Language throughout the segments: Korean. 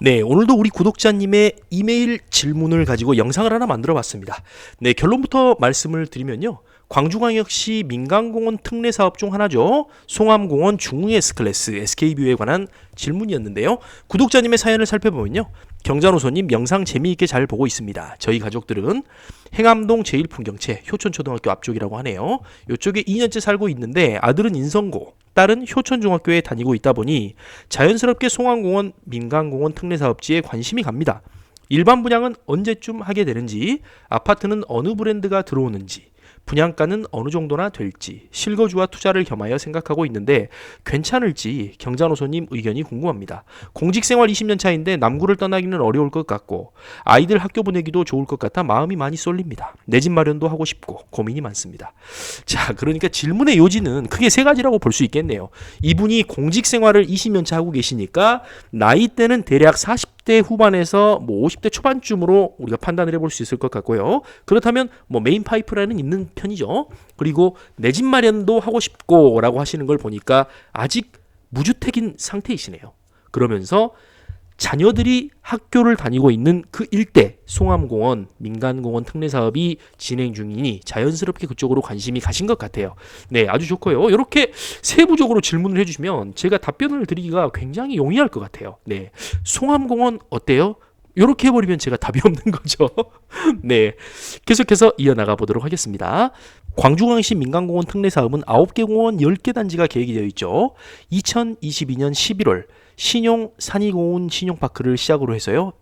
네, 오늘도 우리 구독자님의 이메일 질문을 가지고 영상을 하나 만들어 봤습니다. 네, 결론부터 말씀을 드리면요. 광주광역시 민간공원 특례 사업 중 하나죠. 송암공원 중흥 S클래스 SK뷰에 관한 질문이었는데요. 구독자님의 사연을 살펴보면요. 경자노선님 영상 재미있게 잘 보고 있습니다. 저희 가족들은 행암동 제1풍경채 효천초등학교 앞쪽이라고 하네요. 이쪽에 2년째 살고 있는데 아들은 인성고, 딸은 효천중학교에 다니고 있다 보니 자연스럽게 송암공원 민간공원 특례사업지에 관심이 갑니다. 일반 분양은 언제쯤 하게 되는지, 아파트는 어느 브랜드가 들어오는지, 분양가는 어느 정도나 될지 실거주와 투자를 겸하여 생각하고 있는데 괜찮을지 경자노소님 의견이 궁금합니다. 공직생활 20년 차인데 남구를 떠나기는 어려울 것 같고 아이들 학교 보내기도 좋을 것 같아 마음이 많이 쏠립니다. 내 집 마련도 하고 싶고 고민이 많습니다. 자, 그러니까 질문의 요지는 크게 세 가지라고 볼 수 있겠네요. 이분이 공직생활을 20년 차 하고 계시니까 나이대는 대략 40대 후반에서 50대 초반쯤으로 우리가 판단을 해볼 수 있을 것 같고요. 그렇다면 메인 파이프라인은 있는 편이죠. 그리고 내 집 마련도 하고 싶고 라고 하시는 걸 보니까 아직 무주택인 상태이시네요. 그러면서 자녀들이 학교를 다니고 있는 그 일대 송암공원 민간공원 특례사업이 진행 중이니 자연스럽게 그쪽으로 관심이 가신 것 같아요. 네, 아주 좋고요. 이렇게 세부적으로 질문을 해주시면 제가 답변을 드리기가 굉장히 용이할 것 같아요. 네, 송암공원 어때요? 이렇게 해버리면 제가 답이 없는 거죠. 네, 계속해서 이어나가 보도록 하겠습니다. 광주광역시 민간공원 특례사업은 9개 공원 10개 단지가 계획이 되어 있죠. 2022년 11월 신용 산이공원 신용파크를 시작으로 해서요.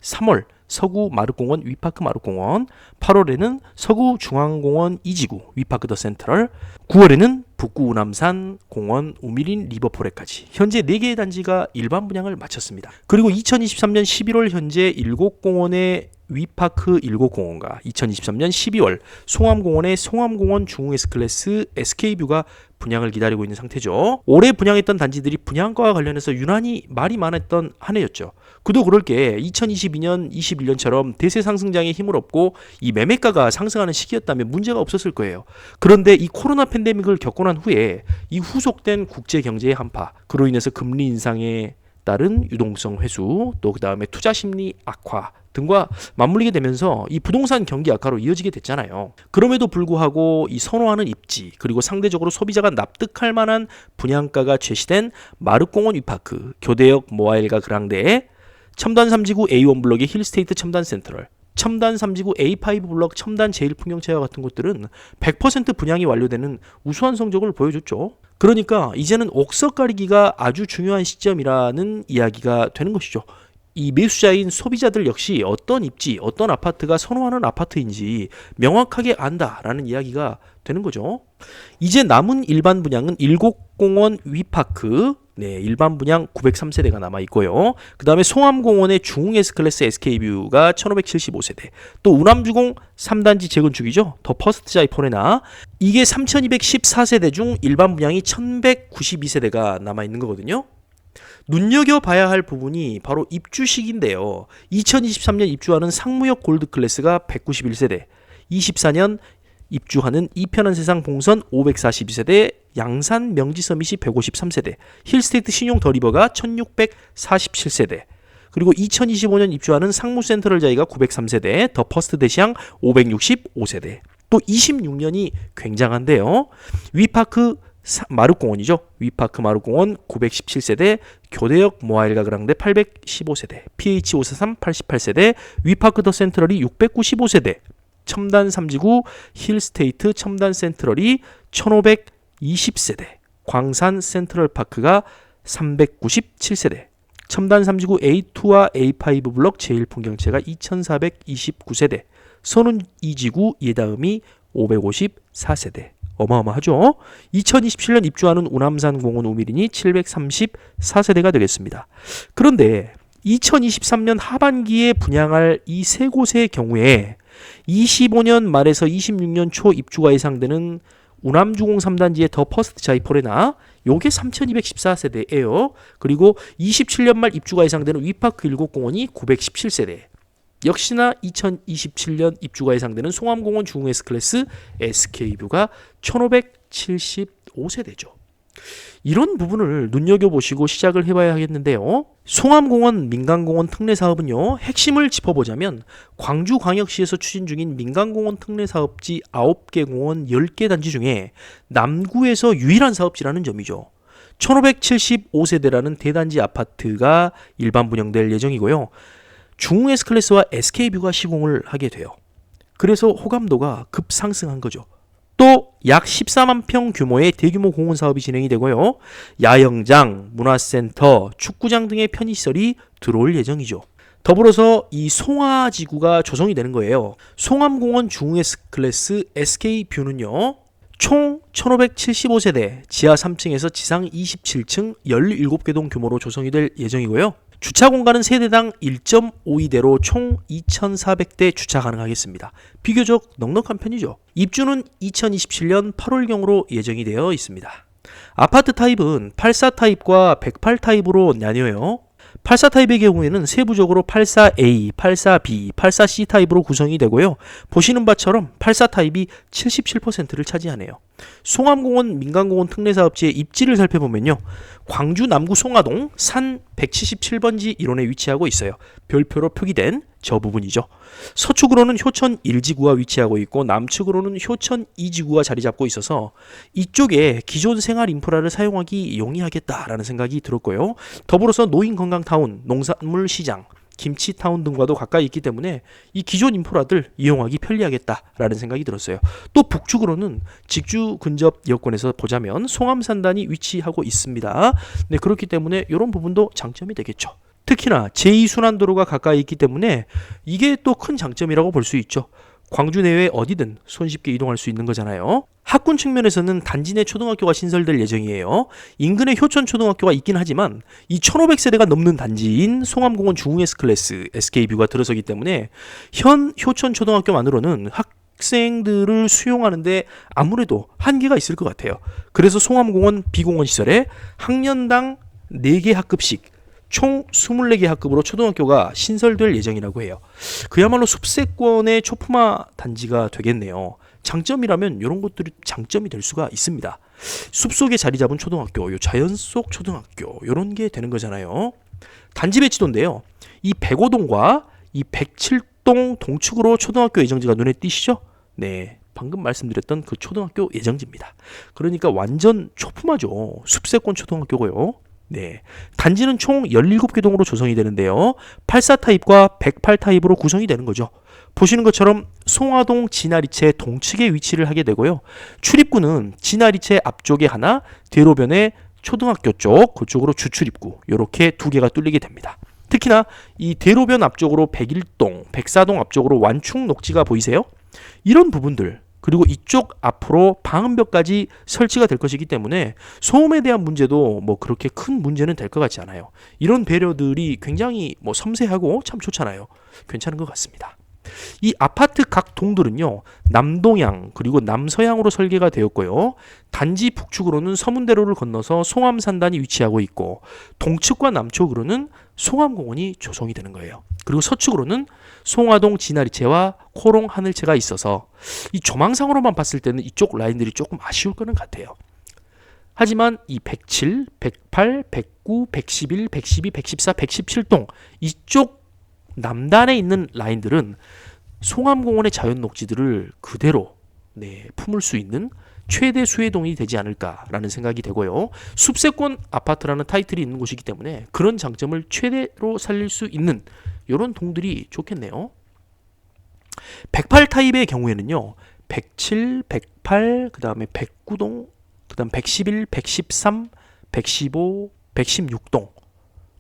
3월 서구 마룻공원 위파크 마룻공원, 8월에는 서구 중앙공원 이지구 위파크 더 센트럴, 9월에는 북구 우남산 공원 우미린 리버포레까지 현재 4개의 단지가 일반 분양을 마쳤습니다. 그리고 2023년 11월 현재 7공원의 위파크 7공원과 2023년 12월 송암공원의 송암공원 중흥 S클래스 SK뷰가 분양을 기다리고 있는 상태죠. 올해 분양했던 단지들이 분양가와 관련해서 유난히 말이 많았던 한 해였죠. 그도 그럴 게 2022년, 21년처럼 대세 상승장에 힘을 얻고 이 매매가가 상승하는 시기였다면 문제가 없었을 거예요. 그런데 이 코로나 팬데믹을 겪고 난 후에 이 후속된 국제 경제의 한파, 그로 인해서 금리 인상에 따른 유동성 회수, 또 그 다음에 투자 심리 악화 등과 맞물리게 되면서 이 부동산 경기 악화로 이어지게 됐잖아요. 그럼에도 불구하고 이 선호하는 입지, 그리고 상대적으로 소비자가 납득할 만한 분양가가 제시된 마룻공원 위파크, 교대역 모아일가 그랑데, 첨단 3지구 A1 블럭의 힐스테이트 첨단 센트럴, 첨단 3지구 A5 블럭 첨단 제1풍경채와 같은 곳들은 100% 분양이 완료되는 우수한 성적을 보여줬죠. 그러니까 이제는 옥석 가리기가 아주 중요한 시점이라는 이야기가 되는 것이죠. 이 매수자인 소비자들 역시 어떤 입지, 어떤 아파트가 선호하는 아파트인지 명확하게 안다라는 이야기가 되는 거죠. 이제 남은 일반 분양은 7공원 위파크, 네, 일반 분양 903세대가 남아 있고요. 그 다음에 송암공원의 중흥 S클래스 SK뷰가 1575세대, 또 우남주공 3단지 재건축이죠. 더 퍼스트 자이포레나, 이게 3214세대 중 일반 분양이 1192세대가 남아 있는 거거든요. 눈여겨봐야 할 부분이 바로 입주식인데요. 2023년 입주하는 상무역 골드클래스가 191세대, 24년 입주하는 이편한 세상 봉선 542세대, 양산 명지서밋이 153세대, 힐스테이트 신용 더리버가 1647세대, 그리고 2025년 입주하는 상무센트럴 자이가 903세대, 더 퍼스트 대시양 565세대. 또 26년이 굉장한데요. 위파크 마룻공원이죠. 위파크 마룻공원 917세대, 교대역 모아일가 그랑데 815세대, PH543 88세대, 위파크 더 센트럴이 695세대, 첨단 3지구 힐스테이트 첨단 센트럴이 1520세대, 광산 센트럴파크가 397세대, 첨단 3지구 A2와 A5 블럭 제1풍경채가 2429세대, 선운 2지구 예다음이 554세대. 어마어마하죠. 2027년 입주하는 우남산 공원 우미린이 734세대가 되겠습니다. 그런데 2023년 하반기에 분양할 이 세 곳의 경우에 25년 말에서 26년 초 입주가 예상되는 우남주공 3단지의 더 퍼스트 자이포레나, 요게 3214세대예요. 그리고 27년 말 입주가 예상되는 위파크 7공원이 917세대. 역시나 2027년 입주가 예상되는 송암공원 중흥 S클래스 SK뷰가 1575세대죠. 이런 부분을 눈여겨보시고 시작을 해봐야 하겠는데요. 송암공원 민간공원 특례사업은요, 핵심을 짚어보자면 광주광역시에서 추진 중인 민간공원 특례사업지 9개 공원 10개 단지 중에 남구에서 유일한 사업지라는 점이죠. 1575세대라는 대단지 아파트가 일반 분양될 예정이고요. 중흥 S클래스와 SK뷰가 시공을 하게 돼요. 그래서 호감도가 급상승한 거죠. 또 약 14만 평 규모의 대규모 공원 사업이 진행이 되고요. 야영장, 문화센터, 축구장 등의 편의시설이 들어올 예정이죠. 더불어서 이 송화지구가 조성이 되는 거예요. 송암공원 중흥 S클래스 SK뷰는요. 총 1575세대, 지하 3층에서 지상 27층 17개 동 규모로 조성이 될 예정이고요. 주차 공간은 세대당 1.52대로 총 2,400대 주차 가능하겠습니다. 비교적 넉넉한 편이죠. 입주는 2027년 8월경으로 예정이 되어 있습니다. 아파트 타입은 84 타입과 108 타입으로 나뉘어요. 84 타입의 경우에는 세부적으로 84A, 84B, 84C 타입으로 구성이 되고요. 보시는 바처럼 84 타입이 77%를 차지하네요. 송암공원 민간공원 특례사업지의 입지를 살펴보면요. 광주 남구 송화동 산 177번지 1원에 위치하고 있어요. 별표로 표기된 저 부분이죠. 서축으로는 효천 1지구가 위치하고 있고 남측으로는 효천 2지구가 자리 잡고 있어서 이쪽에 기존 생활 인프라를 사용하기 용이하겠다라는 생각이 들었고요. 더불어서 노인건강타운, 농산물 시장, 김치타운 등과도 가까이 있기 때문에 이 기존 인프라들 이용하기 편리하겠다라는 생각이 들었어요. 또 북쪽으로는 직주 근접 여건에서 보자면 송암산단이 위치하고 있습니다. 네, 그렇기 때문에 이런 부분도 장점이 되겠죠. 특히나 제2순환도로가 가까이 있기 때문에 이게 또 큰 장점이라고 볼 수 있죠. 광주 내외 어디든 손쉽게 이동할 수 있는 거잖아요. 학군 측면에서는 단지 내 초등학교가 신설될 예정이에요. 인근에 효천 초등학교가 있긴 하지만 이 1500세대가 넘는 단지인 송암공원 중흥 S클래스 SK뷰가 들어서기 때문에 현 효천 초등학교만으로는 학생들을 수용하는데 아무래도 한계가 있을 것 같아요. 그래서 송암공원 비공원 시설에 학년당 4개 학급씩 총 24개 학급으로 초등학교가 신설될 예정이라고 해요. 그야말로 숲세권의 초품화 단지가 되겠네요. 장점이라면 이런 것들이 장점이 될 수가 있습니다. 숲속에 자리 잡은 초등학교, 요 자연 속 초등학교 이런 게 되는 거잖아요. 단지 배치도인데요. 이 105동과 이 107동 동축으로 초등학교 예정지가 눈에 띄시죠? 네. 방금 말씀드렸던 그 초등학교 예정지입니다. 그러니까 완전 초품화죠. 숲세권 초등학교고요. 네, 단지는 총 17개 동으로 조성이 되는데요. 84 타입과 108 타입으로 구성이 되는 거죠. 보시는 것처럼 송화동 진아리채 동측에 위치를 하게 되고요. 출입구는 진아리채 앞쪽에 하나, 대로변에 초등학교 쪽, 그쪽으로 주출입구 이렇게 2개가 뚫리게 됩니다. 특히나 이 대로변 앞쪽으로 101동, 104동 앞쪽으로 완충 녹지가 보이세요? 이런 부분들 그리고 이쪽 앞으로 방음벽까지 설치가 될 것이기 때문에 소음에 대한 문제도 뭐 그렇게 큰 문제는 될 것 같지 않아요. 이런 배려들이 굉장히 뭐 섬세하고 참 좋잖아요. 괜찮은 것 같습니다. 이 아파트 각 동들은요, 남동향 그리고 남서향으로 설계가 되었고요. 단지 북측으로는 서문대로를 건너서 송암산단이 위치하고 있고, 동측과 남쪽으로는 송암공원이 조성이 되는 거예요. 그리고 서측으로는 송화동 진아리채와 코롱 하늘채가 있어서 이 조망상으로만 봤을 때는 이쪽 라인들이 조금 아쉬울 거는 같아요. 하지만 이 107, 108, 109, 111, 112, 114, 117동 이쪽 남단에 있는 라인들은 송암공원의 자연 녹지들을 그대로 품을 수 있는 최대 수혜동이 되지 않을까라는 생각이 되고요. 숲세권 아파트라는 타이틀이 있는 곳이기 때문에 그런 장점을 최대로 살릴 수 있는 이런 동들이 좋겠네요. 108 타입의 경우에는요. 107, 108, 그 다음에 109동, 그 다음 111, 113, 115, 116동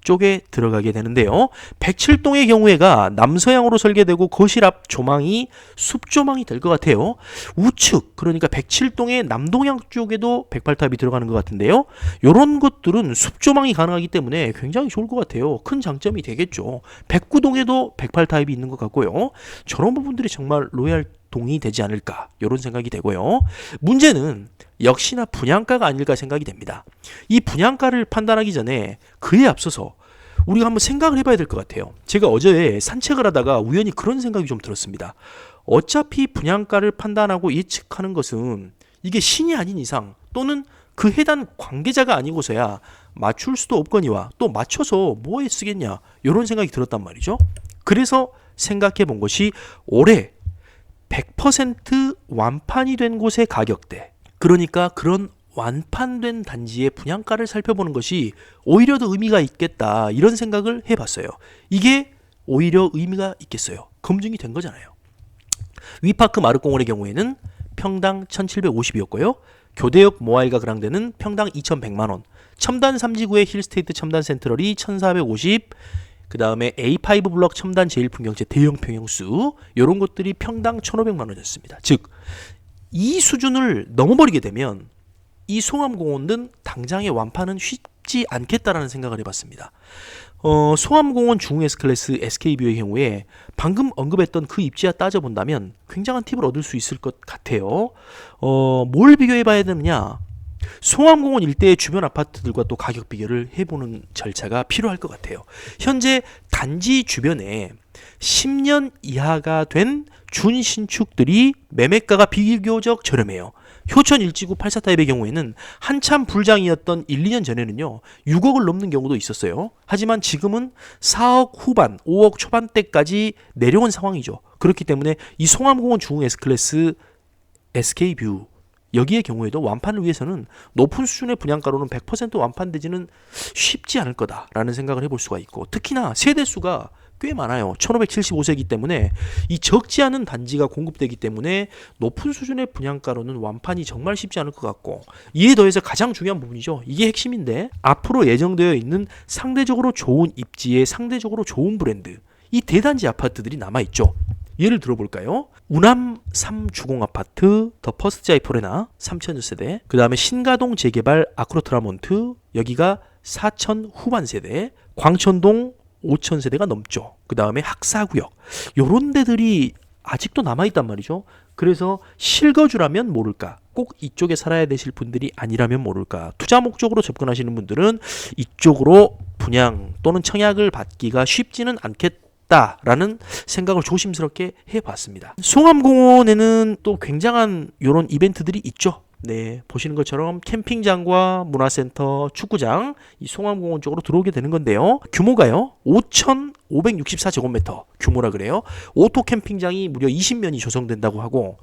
쪽에 들어가게 되는데요. 107동의 경우에가 남서향으로 설계되고 거실 앞 조망이 숲조망이 될 것 같아요. 우측 그러니까 107동의 남동향 쪽에도 108탑이 들어가는 것 같은데요. 이런 것들은 숲조망이 가능하기 때문에 굉장히 좋을 것 같아요. 큰 장점이 되겠죠. 109동에도 108타입이 있는 것 같고요. 저런 부분들이 정말 로얄 동이 되지 않을까 이런 생각이 되고요. 문제는 역시나 분양가가 아닐까 생각이 됩니다. 이 분양가를 판단하기 전에 그에 앞서서 우리가 한번 생각을 해봐야 될 것 같아요. 제가 어제 산책을 하다가 우연히 그런 생각이 좀 들었습니다. 어차피 분양가를 판단하고 예측하는 것은 이게 신이 아닌 이상 또는 그 해당 관계자가 아니고서야 맞출 수도 없거니와 또 맞춰서 뭐에 쓰겠냐 이런 생각이 들었단 말이죠. 그래서 생각해 본 것이 올해 100% 완판이 된 곳의 가격대, 그러니까 그런 완판된 단지의 분양가를 살펴보는 것이 오히려 더 의미가 있겠다 이런 생각을 해봤어요. 이게 오히려 의미가 있겠어요. 검증이 된 거잖아요. 위파크 마르공원의 경우에는 평당 1750이었고요. 교대역 모아일과 그랑데는 평당 2100만원, 첨단 3지구의 힐스테이트 첨단 센트럴이 1450, 그 다음에 A5 블럭 첨단 제1풍경채 대형 평형수 이런 것들이 평당 1500만원이었습니다. 즉 이 수준을 넘어버리게 되면 이 송암공원은 당장의 완판은 쉽지 않겠다라는 생각을 해봤습니다. 송암공원 중 S클래스 SK뷰의 경우에 방금 언급했던 그 입지와 따져본다면 굉장한 팁을 얻을 수 있을 것 같아요. 뭘 비교해봐야 되느냐? 송암공원 일대의 주변 아파트들과 또 가격 비교를 해보는 절차가 필요할 것 같아요. 현재 단지 주변에 10년 이하가 된 준신축들이 매매가가 비교적 저렴해요. 효천 일지구 84타입의 경우에는 한참 불장이었던 1, 2년 전에는요 6억을 넘는 경우도 있었어요. 하지만 지금은 4억 후반, 5억 초반대까지 내려온 상황이죠. 그렇기 때문에 이 송암공원 중 S클래스 SK뷰 여기의 경우에도 완판을 위해서는 높은 수준의 분양가로는 100% 완판되지는 쉽지 않을 거다라는 생각을 해볼 수가 있고, 특히나 세대수가 꽤 많아요. 1575세이기 때문에 이 적지 않은 단지가 공급되기 때문에 높은 수준의 분양가로는 완판이 정말 쉽지 않을 것 같고, 이에 더해서 가장 중요한 부분이죠. 이게 핵심인데 앞으로 예정되어 있는 상대적으로 좋은 입지에 상대적으로 좋은 브랜드, 이 대단지 아파트들이 남아있죠. 예를 들어볼까요? 우남 3주공 아파트 더 퍼스트 자이포레나 3000세대, 그 다음에 신가동 재개발 아크로트라몬트 여기가 4000 후반 세대, 광천동 5000세대가 넘죠. 그 다음에 학사구역 요런 데들이 아직도 남아있단 말이죠. 그래서 실거주라면 모를까, 꼭 이쪽에 살아야 되실 분들이 아니라면 모를까, 투자 목적으로 접근하시는 분들은 이쪽으로 분양 또는 청약을 받기가 쉽지는 않겠다라는 생각을 조심스럽게 해봤습니다. 송암공원에는 또 굉장한 이런 이벤트들이 있죠. 네, 보시는 것처럼 캠핑장과 문화센터, 축구장 이 송암공원 쪽으로 들어오게 되는 건데요. 규모가요 5,564제곱미터 규모라 그래요. 오토 캠핑장이 무려 20면이 조성된다고 하고,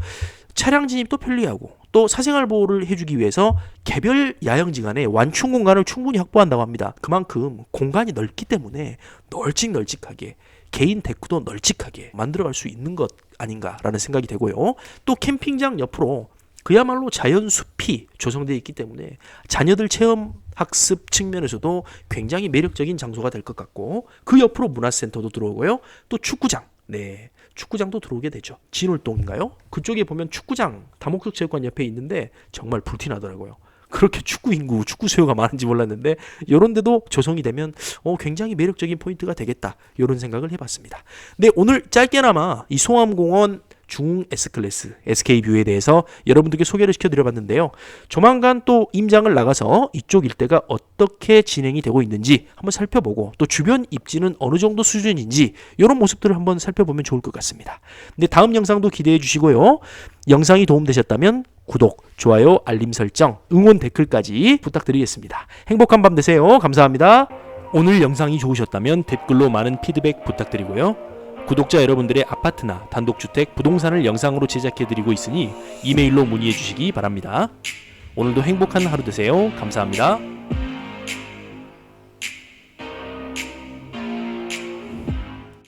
차량 진입도 편리하고 또 사생활 보호를 해주기 위해서 개별 야영지간에 완충 공간을 충분히 확보한다고 합니다. 그만큼 공간이 넓기 때문에 널찍널찍하게 개인 데크도 널찍하게 만들어갈 수 있는 것 아닌가라는 생각이 되고요. 또 캠핑장 옆으로 그야말로 자연숲이 조성되어 있기 때문에 자녀들 체험 학습 측면에서도 굉장히 매력적인 장소가 될 것 같고, 그 옆으로 문화센터도 들어오고요. 또 축구장, 네, 축구장도 들어오게 되죠. 진월동인가요? 그쪽에 보면 축구장 다목적 체육관 옆에 있는데 정말 불티나더라고요. 그렇게 축구 인구, 축구 수요가 많은지 몰랐는데 이런 데도 조성이 되면 굉장히 매력적인 포인트가 되겠다, 이런 생각을 해봤습니다. 네, 오늘 짧게나마 이 송암공원 중 S클래스 SK뷰에 대해서 여러분들께 소개를 시켜드려봤는데요. 조만간 또 임장을 나가서 이쪽 일대가 어떻게 진행이 되고 있는지 한번 살펴보고, 또 주변 입지는 어느 정도 수준인지 이런 모습들을 한번 살펴보면 좋을 것 같습니다. 근데 다음 영상도 기대해 주시고요. 영상이 도움되셨다면 구독, 좋아요, 알림 설정, 응원 댓글까지 부탁드리겠습니다. 행복한 밤 되세요. 감사합니다. 오늘 영상이 좋으셨다면 댓글로 많은 피드백 부탁드리고요. 구독자 여러분들의 아파트나 단독주택, 부동산을 영상으로 제작해드리고 있으니 이메일로 문의해 주시기 바랍니다. 오늘도 행복한 하루 되세요. 감사합니다.